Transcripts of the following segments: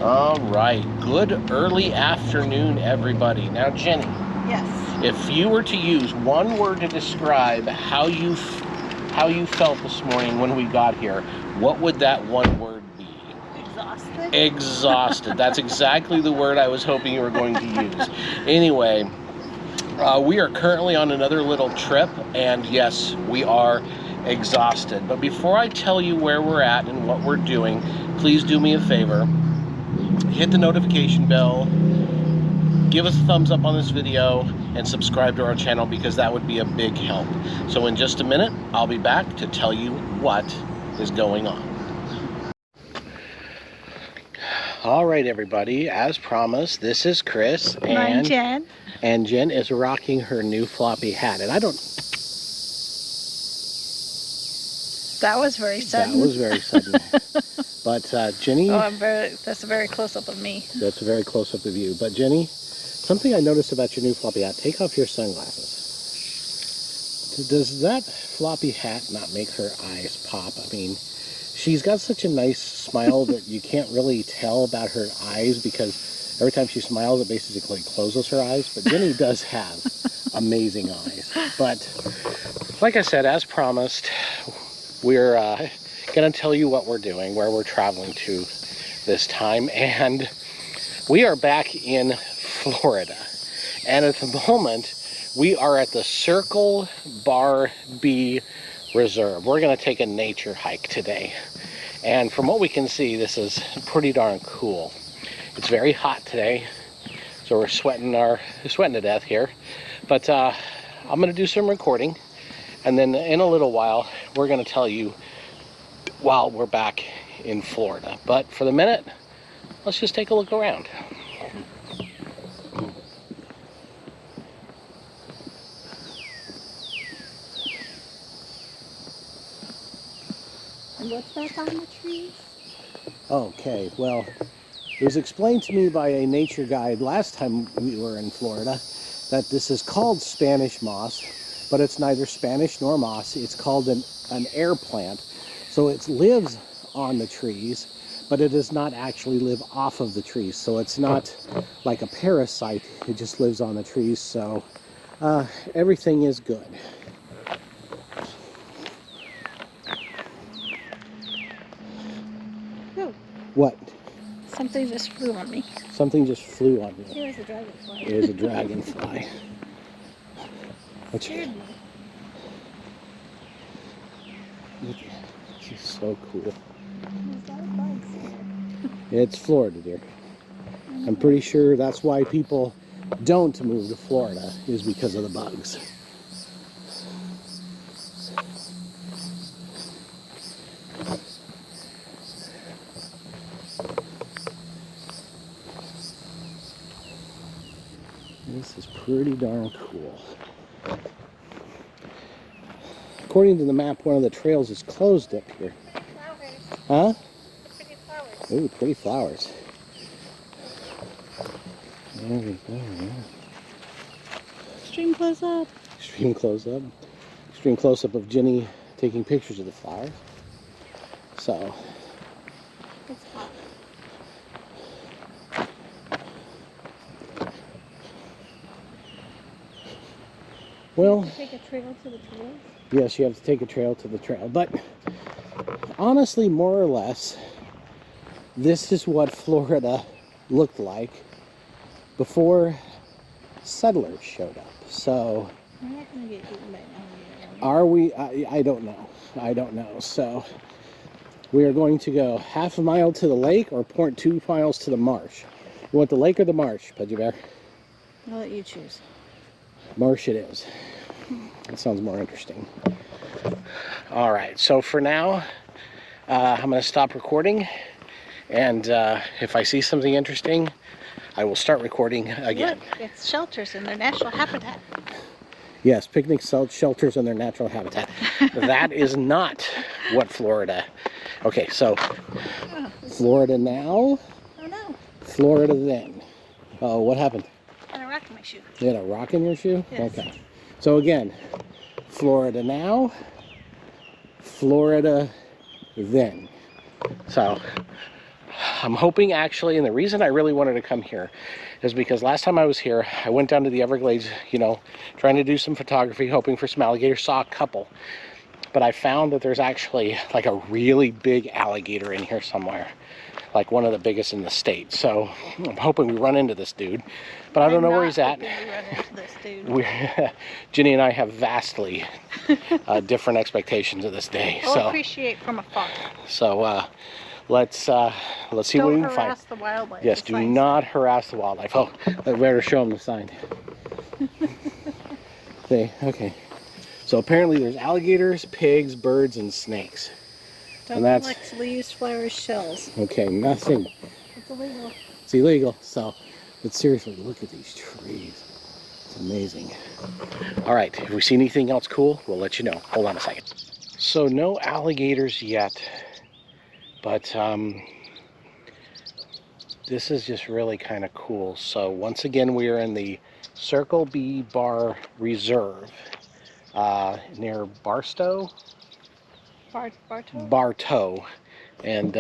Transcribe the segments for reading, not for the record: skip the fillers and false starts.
All right, good early afternoon, everybody. Now, Jenny. Yes. If you were to use one word to describe how you felt this morning when we got here, what would that one word be? Exhausted. Exhausted. That's exactly the word I was hoping you were going to use. Anyway, we are currently on another little trip, and yes, we are exhausted. But before I tell you where we're at and what we're doing, please do me a favor. Hit the notification bell, give us a thumbs up on this video, and subscribe to our channel because that would be a big help. So in just a minute, I'll be back to tell you what is going on. All right, everybody, as promised, this is Chris and I'm Jen. And Jen is rocking her new floppy hat. And I don't... That was very sudden. That was very sudden. But Jenny... Oh, that's a very close-up of me. That's a very close-up of you. But Jenny, something I noticed about your new floppy hat, take off your sunglasses. Does that floppy hat not make her eyes pop? I mean, she's got such a nice smile that you can't really tell about her eyes because every time she smiles, it basically closes her eyes. But Jenny does have amazing eyes. But like I said, as promised, we're going to tell you what we're doing, where we're traveling to this time. And we are back in Florida. And at the moment, we are at the Circle Bar B Reserve. We're going to take a nature hike today. And from what we can see, this is pretty darn cool. It's very hot today, so we're sweating to death here. But I'm going to do some recording, and then in a little while, we're going to tell you while we're back in Florida. But for the minute, let's just take a look around. And what's that on the trees? Okay, well, it was explained to me by a nature guide last time we were in Florida that this is called Spanish moss, but it's neither Spanish nor moss. It's called an air plant. So it lives on the trees, but it does not actually live off of the trees. So it's not like a parasite. It just lives on the trees. So everything is good. Oh. What? Something just flew on me. Something just flew on you. Here's a dragonfly. Here's a dragonfly. Scared me. She's so cool. Is that a bug? It's Florida, dear. I'm pretty sure that's why people don't move to Florida, is because of the bugs. This is pretty darn cool. According to the map, one of the trails is closed up here. Flowers. Huh? Pretty flowers. Ooh, pretty flowers. There we go. Stream close up. Extreme close-up. Extreme close-up of Jenny taking pictures of the flowers. So, It's hot. well, Take a trail to the trail. yes, you have to take a trail to the trail. But honestly, more or less, this is what Florida looked like before settlers showed up. So, We're not going to get eaten by an alligator. are we? I don't know. I don't know. So, we are going to go half a mile to the lake or 0.2 miles to the marsh. You want the lake or the marsh, Pudgy Bear? I'll let you choose. Marsh it is. That sounds more interesting. All right, so for now, I'm going to stop recording, and if I see something interesting, I will start recording again. Look, it's shelters in their natural habitat. Yes, picnic shelters in their natural habitat. That is not what Florida... Okay, so Florida now, Oh no, Florida then. Oh, what happened? I had a rock in my shoe. You had a rock in your shoe? Yes. Okay. So again, Florida now, Florida then. So I'm hoping actually, and the reason I really wanted to come here is because last time I was here, I went down to the Everglades, you know, trying to do some photography, hoping for some alligators, saw a couple. But I found that there's actually like a really big alligator in here somewhere, like one of the biggest in the state. So I'm hoping we run into this dude, but I don't know where he's at. Jenni and I have vastly different expectations of this day. We'll so appreciate from afar. So let's see what we can find. Don't harass the wildlife. Yes, do not harass the wildlife. Oh, I better show them the sign. Okay. So apparently there's alligators, pigs, birds, and snakes. Don't and that's collect leaves, flowers, shells. okay. Nothing. It's illegal. It's illegal. So, but seriously, look at these trees. It's amazing. All right. If we see anything else cool, we'll let you know. Hold on a second. So no alligators yet, but this is just really kind of cool. So once again, we are in the Circle B Bar Reserve near Barstow? Bartow. And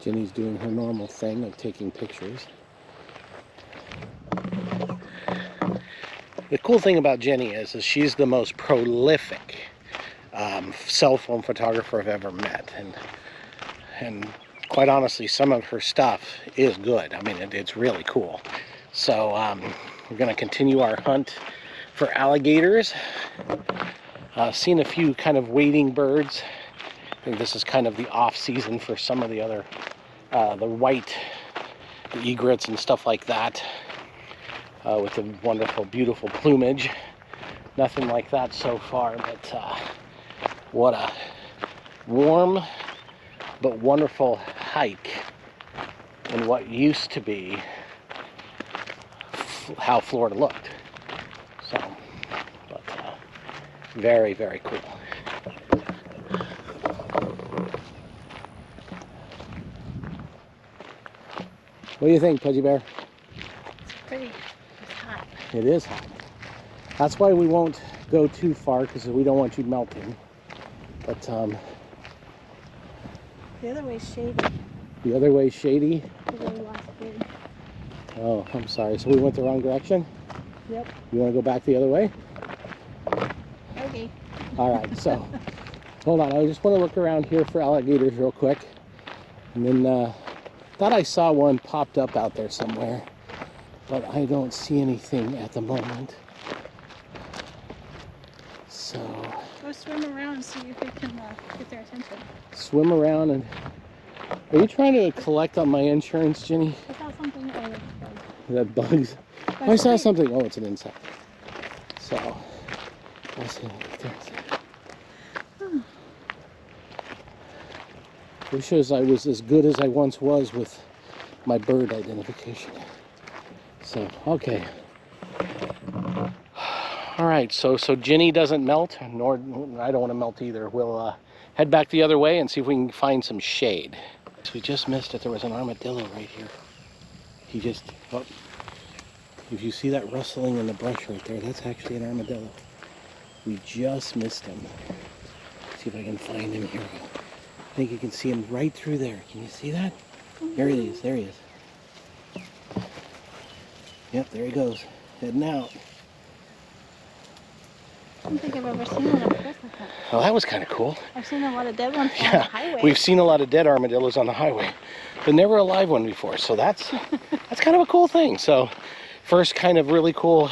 Jenni's doing her normal thing of taking pictures. The cool thing about Jenni is she's the most prolific cell phone photographer I've ever met, and quite honestly, some of her stuff is good. I mean, it's really cool. So we're going to continue our hunt for alligators. Seen a few kind of wading birds. I think this is kind of the off season for some of the other, the white, the egrets and stuff like that, with the wonderful, beautiful plumage. Nothing like that so far, but what a warm but wonderful hike in what used to be how Florida looked. So, but very, very cool. What do you think, Pudgy Bear? It's pretty. It's hot. It is hot. That's why we won't go too far, because we don't want you melting. But the other way's shady. The other way's shady? The last way. Oh, I'm sorry. So we went the wrong direction? Yep. You want to go back the other way? Okay. All right, so hold on. I just want to look around here for alligators real quick. And then thought I saw one popped up out there somewhere, but I don't see anything at the moment. So go swim around and see if we can get their attention. Swim around and... Are you trying to collect on my insurance, Jenni? I saw something. Oh, Is that bugs? Oh, I saw something. Oh, it's an insect. So, I see. Wishes I was as good as I once was with my bird identification. So, okay. All right, so Jenni doesn't melt, nor I don't want to melt either. We'll head back the other way and see if we can find some shade. So we just missed it. There was an armadillo right here. He just, oh, if you see that rustling in the brush right there, that's actually an armadillo. We just missed him. Let's see if I can find him here. I think you can see him right through there. Can you see that? There he is. There he is. Yep, there he goes. Heading out. I don't think I've ever seen one up close like that. Oh, that was kind of cool. I've seen a lot of dead ones on the highway. We've seen a lot of dead armadillos on the highway, but never a live one before. So that's kind of a cool thing. So first kind of really cool,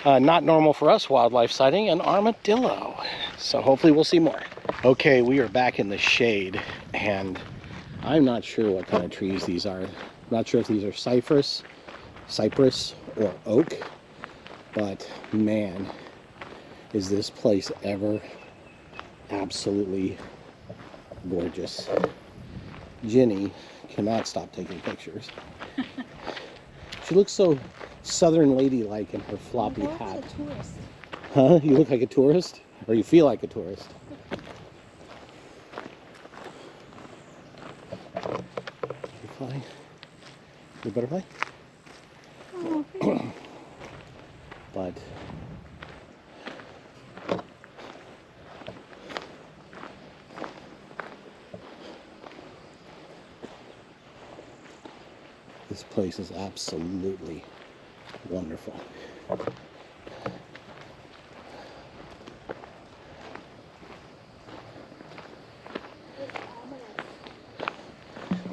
not normal for us wildlife sighting, an armadillo. So hopefully we'll see more. Okay, we are back in the shade, and I'm not sure what kind of trees these are. I'm not sure if these are cypress or oak, but man, is this place ever absolutely gorgeous. Jenni cannot stop taking pictures. She looks so southern ladylike in her floppy hat. Huh? You look like a tourist? Or you feel like a tourist? Butterfly? Your butterfly? Oh, pretty. But this place is absolutely wonderful.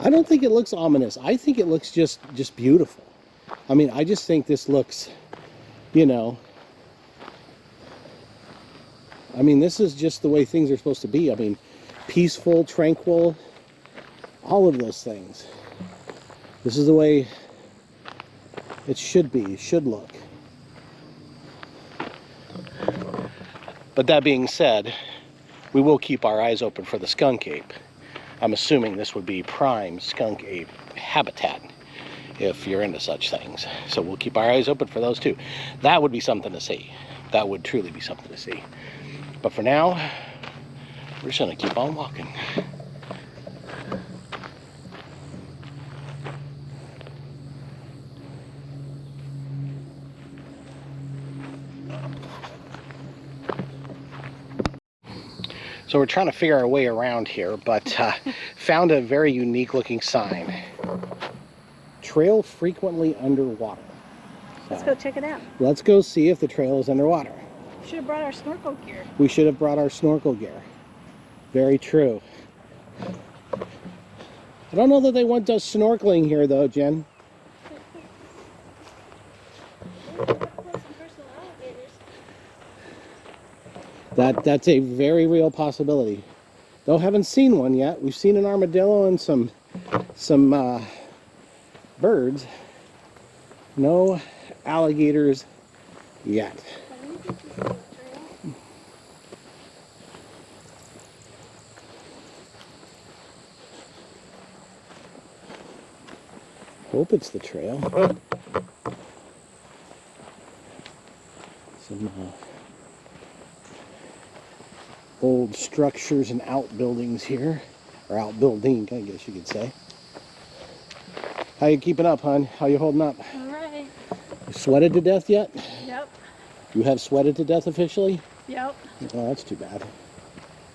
I don't think it looks ominous. I think it looks just beautiful. I mean, I just think this looks, you know, I mean, this is just the way things are supposed to be. I mean, peaceful, tranquil, all of those things. This is the way it should be, it should look. But that being said, we will keep our eyes open for the skunk ape. I'm assuming this would be prime skunk ape habitat if you're into such things. So we'll keep our eyes open for those too. That would be something to see. That would truly be something to see. But for now, we're just gonna keep on walking. So we're trying to figure our way around here, but found a very unique looking sign. Trail frequently underwater. Let's go check it out. Let's go see if the trail is underwater. We should have brought our snorkel gear. We should have brought our snorkel gear. Very true. I don't know that they want us snorkeling here though, Jen. That's a very real possibility. Though haven't seen one yet. We've seen an armadillo and some birds. No alligators yet. Hope it's the trail. Some old structures and outbuildings here, or outbuilding, I guess you could say. How you keeping up, hon? How you holding up? All right. You sweated to death yet? Yep. You have sweated to death officially? Yep. Oh, that's too bad.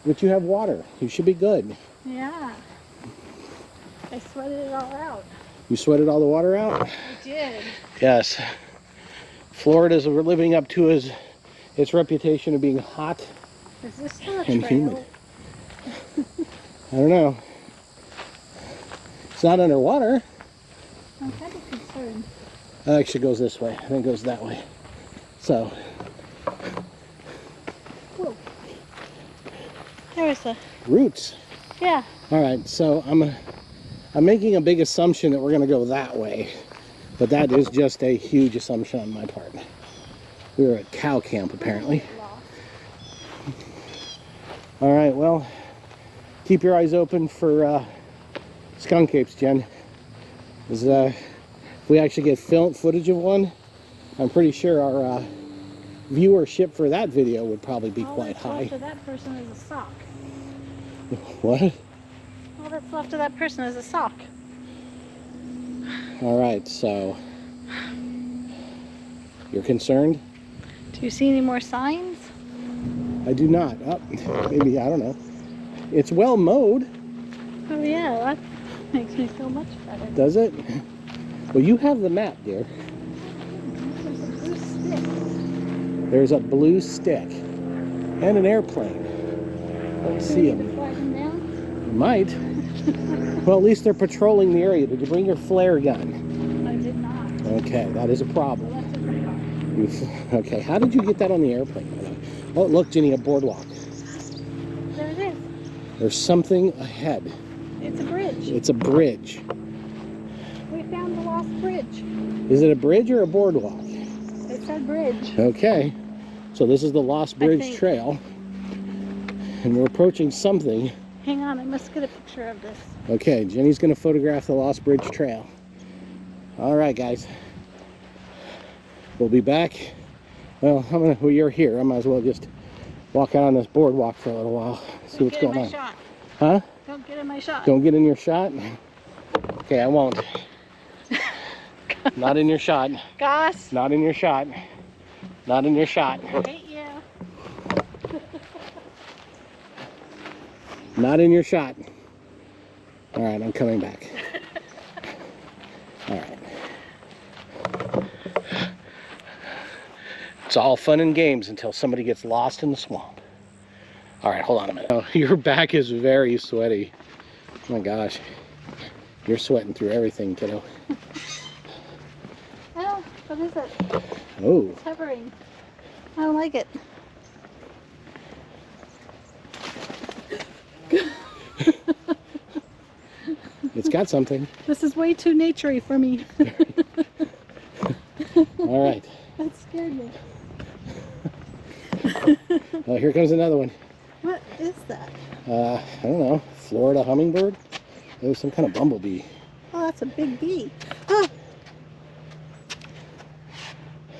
But you have water. You should be good. Yeah. I sweated it all out. You sweated all the water out? I did. Yes. Florida's living up to its reputation of being hot Is this still a and trail? humid. I don't know. It's not underwater. I'm kind of concerned. It actually goes this way. I think it goes that way. So, Whoa. There's the roots. yeah. All right, so I'm making a big assumption that we're going to go that way, but that is just a huge assumption on my part. We were at cow camp apparently. All right, well, keep your eyes open for skunk apes, Jen. If we actually get footage of one, I'm pretty sure our viewership for that video would probably be quite high. All that's left of that person is a sock. What? All that's left of that person is a sock. All right, so you're concerned? Do you see any more signs? I do not. Oh, maybe, I don't know. It's well mowed. Oh yeah, that makes me feel much better. Does it? Well, you have the map, dear. There's a blue stick. There's a blue stick and an airplane. Let's see Can we them. flag them down? You might. Well, at least they're patrolling the area. Did you bring your flare gun? I did not. Okay, that is a problem. Left it in the car. Okay, how did you get that on the airplane? Oh, look, Jenny, a boardwalk. There it is. There's something ahead. It's a bridge. It's a bridge. We found the lost bridge. Is it a bridge or a boardwalk? It said bridge. Okay, so this is the Lost Bridge think. Trail. And we're approaching something. Hang on, I must get a picture of this. Okay, Jenny's gonna photograph the Lost Bridge Trail. All right, guys. We'll be back Well, you're here. I might as well just walk out on this boardwalk for a little while, see what's going on. Shot. Huh? Don't get in my shot. Don't get in your shot? Okay, I won't. Not in your shot. Goss. Not in your shot. Not in your shot. I hate you. Not in your shot. All right, I'm coming back. All right. It's all fun and games until somebody gets lost in the swamp. All right, hold on a minute. Oh, your back is very sweaty. Oh my gosh. You're sweating through everything, kiddo. Oh, what is it? Oh. It's hovering. I don't like it. It's got something. This is way too naturey for me. All right. That scared me. Oh, here comes another one. What is that? I don't know. Florida hummingbird? It was some kind of bumblebee. Oh, that's a big bee. Oh.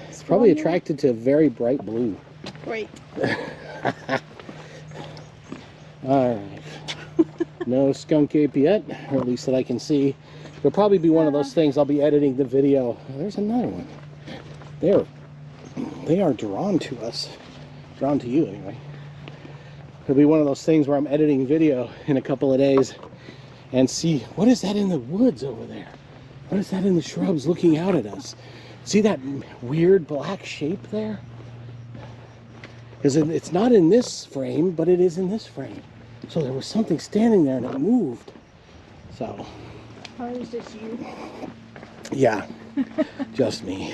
It's probably attracted to very bright blue. Great. All right. No skunk ape yet, or at least that I can see. It'll probably be one of those things I'll be editing the video. There's another one. They are drawn to us. Drawn to you anyway. It'll be one of those things where I'm editing video in a couple of days and see, what is that in the woods over there? What is that in the shrubs looking out at us? See that weird black shape there? Because it's not in this frame, but it is in this frame. So there was something standing there and it moved. So. Or it was just you. Yeah. Just me.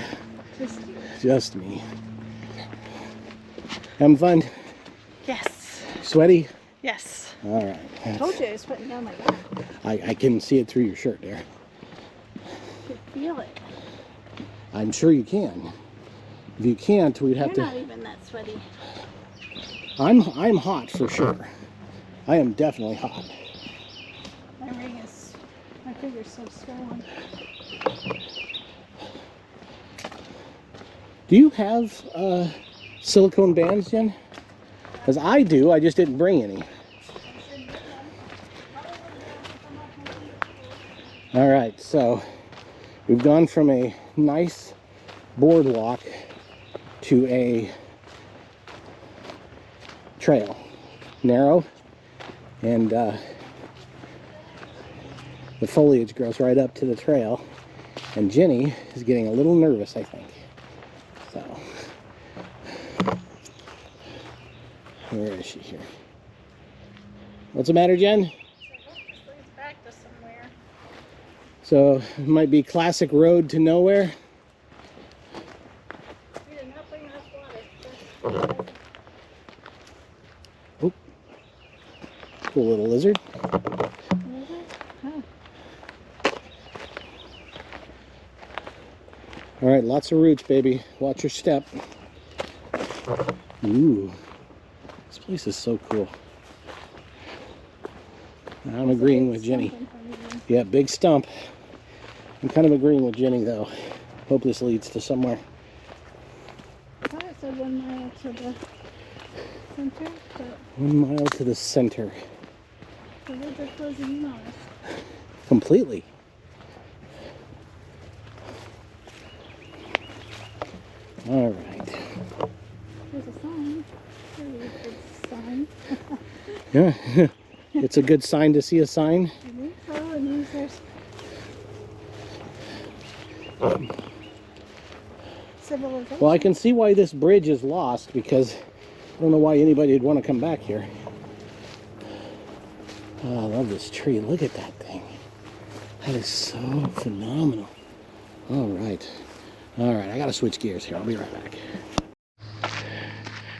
Just you. Just me. Having fun? Yes. Sweaty? Yes. All right. I told you I was sweating down my back. I can see it through your shirt there. I could feel it. I'm sure you can. If you can't, we'd have You're to. not even that sweaty. I'm hot for sure. I am definitely hot. My finger's so swollen. Do you have silicone bands, Jen? Because I do, I just didn't bring any. All right, so we've gone from a nice boardwalk to a trail. Narrow, and the foliage grows right up to the trail, and Jenny is getting a little nervous, I think. So, where is she here? What's the matter, Jen? So I hope this leads back to somewhere. So, it might be classic road to nowhere. We did not bring enough water. Oh, cool little lizard. Oh. All right, lots of roots, baby. Watch your step. Ooh, this place is so cool. I'm agreeing with Jenny. Yeah, big stump. I'm kind of agreeing with Jenny, though. Hope this leads to somewhere. Oh, it said 1 mile to the center, but 1 mile to the center. the woods are closing in on us. Completely. All right. There's a sign. There's a good sign. Yeah, it's a good sign to see a sign. I think so, and these are civilization. Well, I can see why this bridge is lost, because I don't know why anybody would want to come back here. Oh, I love this tree. Look at that thing. That is so phenomenal. All right. All right, I got to switch gears here. I'll be right back.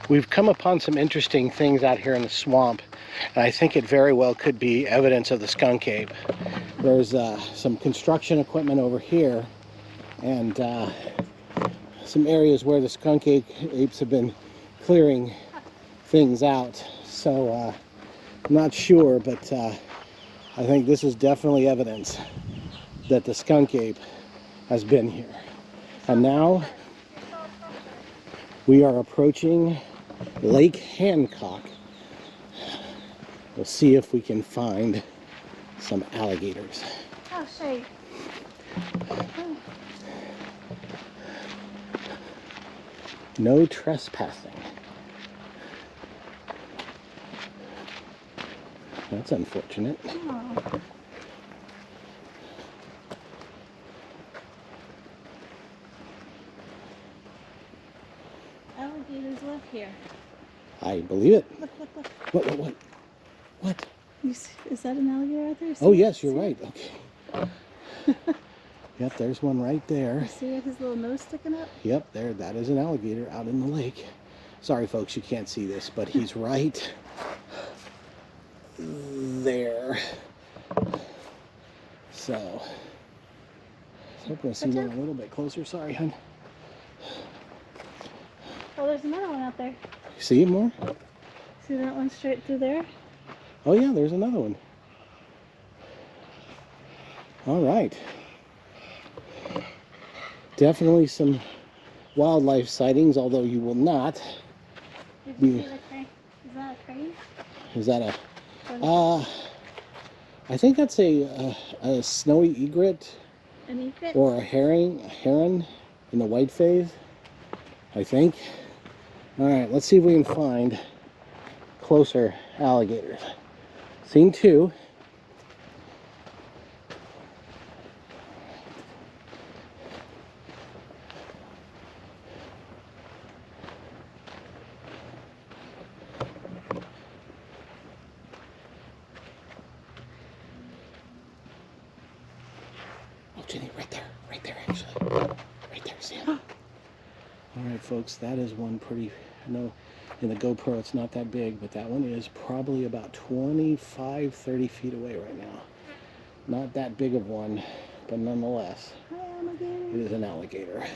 We've come upon some interesting things out here in the swamp, and I think it very well could be evidence of the skunk ape. There's some construction equipment over here, and some areas where the skunk apes have been clearing things out. So I'm not sure, but I think this is definitely evidence that the skunk ape has been here. And now We are approaching Lake Hancock. We'll see if we can find some alligators. Oh, shade. Oh. No trespassing. That's unfortunate. Oh. Alligators live here. I believe it. Look, look, look. What? What? You see, is that an alligator out there? Oh, yes, you're See right. Okay. Yep, there's one right there. You see his little nose sticking up? Yep, there. That is an alligator out in the lake. Sorry, folks, you can't see this, but he's right there. So, I was hoping to see one a little bit closer. Sorry, hon. Oh, there's another one out there. You see him more? See that one straight through there? Oh, yeah, there's another one. All right. Definitely some wildlife sightings, although you will not. Did you see the crane? Is that a crane? Is that a... I think that's a snowy egret. An egret? Or a heron in the white phase, I think. All right, let's see if we can find closer alligators. Seen two. Oh, Jenny, right there, actually. Right there, see him? All right, folks, that is one pretty, I know in the GoPro it's not that big, but that one is probably about 25, 30 feet away right now. Not that big of one, but nonetheless, it is an alligator.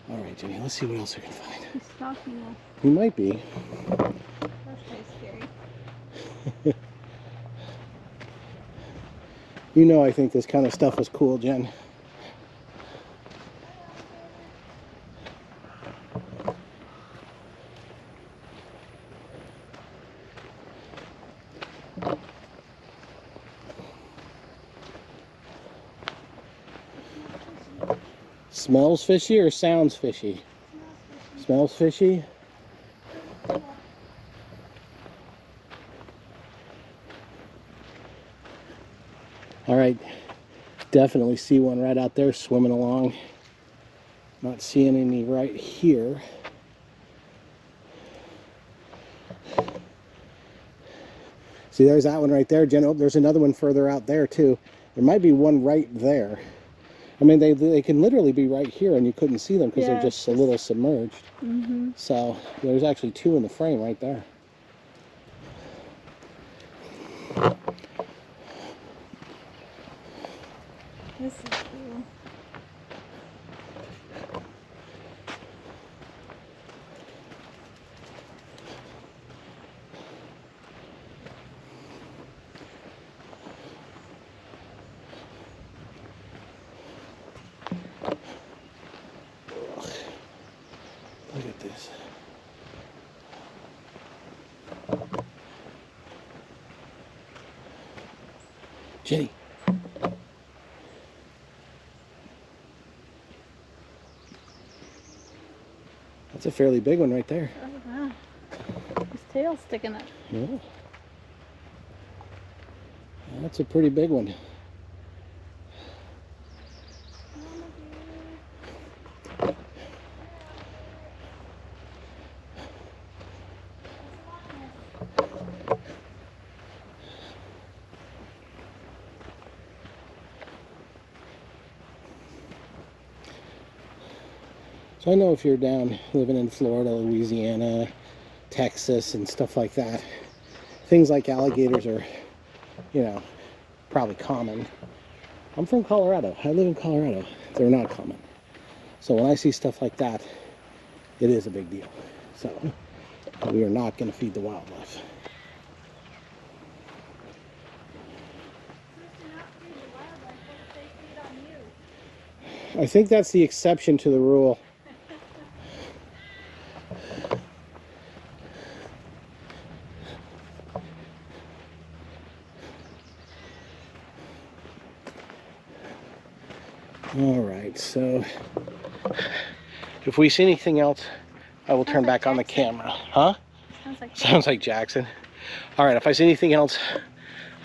All right, Jenny, let's see what else we can find. He's stalking us. He might be. That's kind of scary. You know I think this kind of stuff is cool, Jen. Smells fishy or sounds fishy? Smells fishy. All right, definitely see one right out there swimming along. Not seeing any right here. See, there's that one right there, Jen. Oh, there's another one further out there too. There might be one right there. I mean, they can literally be right here and you couldn't see them because they're just a little submerged. Mm-hmm. So there's actually two in the frame right there. This is cool. Look at this. Jenny. That's a fairly big one right there. Oh, wow. His tail's sticking up. Yeah. That's a pretty big one. So I know if you're down living in Florida, Louisiana, Texas, and stuff like that, things like alligators are, you know, probably common. I'm from Colorado. I live in Colorado. They're not common. So when I see stuff like that, it is a big deal. So we are not going to feed the wildlife. I think that's the exception to the rule. All right, so if we see anything else, I will turn back on the camera. Huh? Sounds like Jackson. All right, if I see anything else,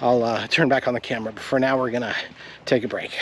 I'll turn back on the camera. But for now, we're gonna take a break.